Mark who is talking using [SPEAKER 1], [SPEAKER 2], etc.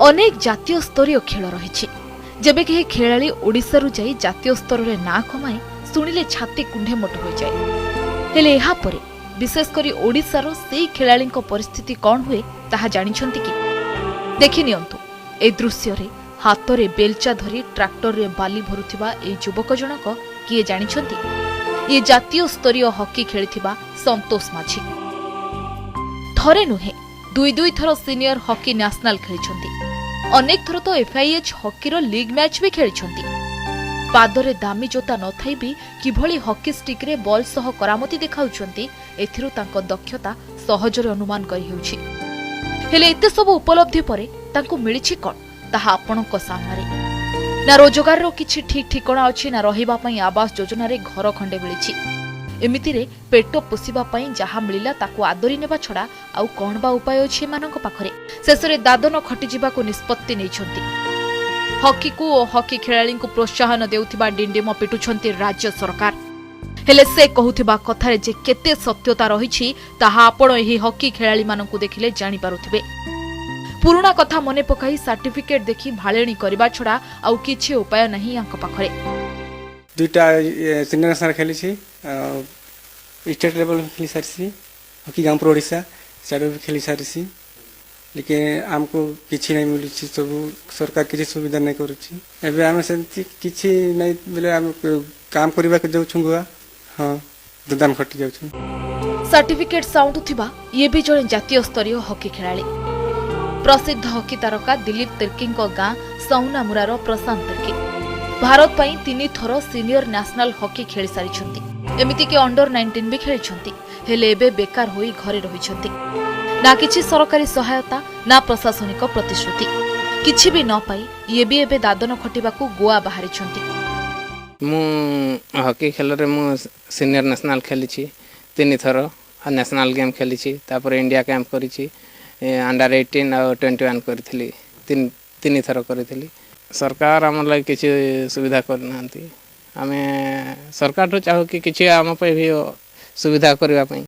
[SPEAKER 1] अनेक जातीय स्तरीय खेल रही जेबे कहीं खेलाड़ी ओडिशारू जाई जातीय स्तर में ना कमाए शुणिले छाती कुंढेमोट हो जाए। हेले एहा परे विशेषकर ओडिशार सेई खेलाड़ी परिस्थिति कौन हुए ताहा जानिछंती कि देखि नियंतु ए दृश्य रे हाथ रे बेलचा धरी ट्रैक्टर रे बाली भरुथिबा ए युवक जनक किए जानिछंती ये जातीय स्तरीय हॉकी खेलिथिबा संतोष माझी थरे नुहे दुई दुई थर सीनियर हॉकी नेशनल खेलिछंती अनेक थर तो एफआईएच हॉकी रो लीग मैच भी खेलिछंती पादरे दामी जोता न थाई भी किभली हॉकी स्टिक रे बॉल सह करामती देखाउछंती एथिरु तांको दक्षता सहजरे अनुमान करि हेउछि। हेले एते सब उपलब्धि परे तांको मिलिछि कोन ताहा आपणक सामने ना रोजगार रो किछि ठीक ठिकाना अछि ना रहिबा पई आवास योजना रे घर खंडे मिलिछि। एमिति रे पेट पोषिबा पई जहा मिलिला ताको आदरी नेबा छडा आउ कोन बा उपाय अछि मानक पाखरे शेषरे दादन खटि जिबा को निष्पत्ति नेछंती। हॉकी को और हॉकी खेलाड़ी को प्रोत्साहन देउथिबा डिंडिम पिटुछंती राज्य सरकार। हेले से कहूथिबा कथारे जे केते सत्यता रहिछि ताहा आपण एही हॉकी खेलाड़ी मानकु देखिले जानि पारुथिबे। पुराना कथा मने पकाई सर्टिफिकेट देखि भालेणी करबा छडा आउ किछि उपाय नहीं यांक पाखरे।
[SPEAKER 2] दुईटा सीनियर नेशनल खेली स्टेट लेवल खेली सारी हॉकी गाँव प्रो ओडिशा साइड भी खेली सारी लेकिन आमको किसी नहीं मिली सब सरकार किसी सुविधा नहीं करुँचे आम से किसी नहीं बोले आम काम करने के जाऊँ हाँ दुदान खटी जाऊँ।
[SPEAKER 1] सर्टिफिकेट साउंडुथिबा ये भी जड़े जातीय स्तरीय हॉकी खेलाड़ी प्रसिद्ध हॉकी तारका दिलीप तिर्की गाँ सौनामुरार प्रशांत तिर्की भारत पई 3 थर सीनियर नेशनल हॉकी खेली सारी एमिति के अंडर 19 भी खेली हेले एबे बेकार होई घरे रहिछंती ना किछि सरकारी सहायता ना प्रशासनिक प्रतिश्रुति किछि भी न पाई ये भी एबे दादन खटिबाकू गोवा बाहरी छंती।
[SPEAKER 3] मु हॉकी खेल रे मु सीनियर नेशनल खेली 3 थर नेशनल गेम खेली तापर इंडिया कैंप करी अंडर 18 और 21 करी 3 थर करी सरकार आम लगे किसी सुविधा करना आम सरकार तो चाहू कि किसी आम भी सुविधा करने।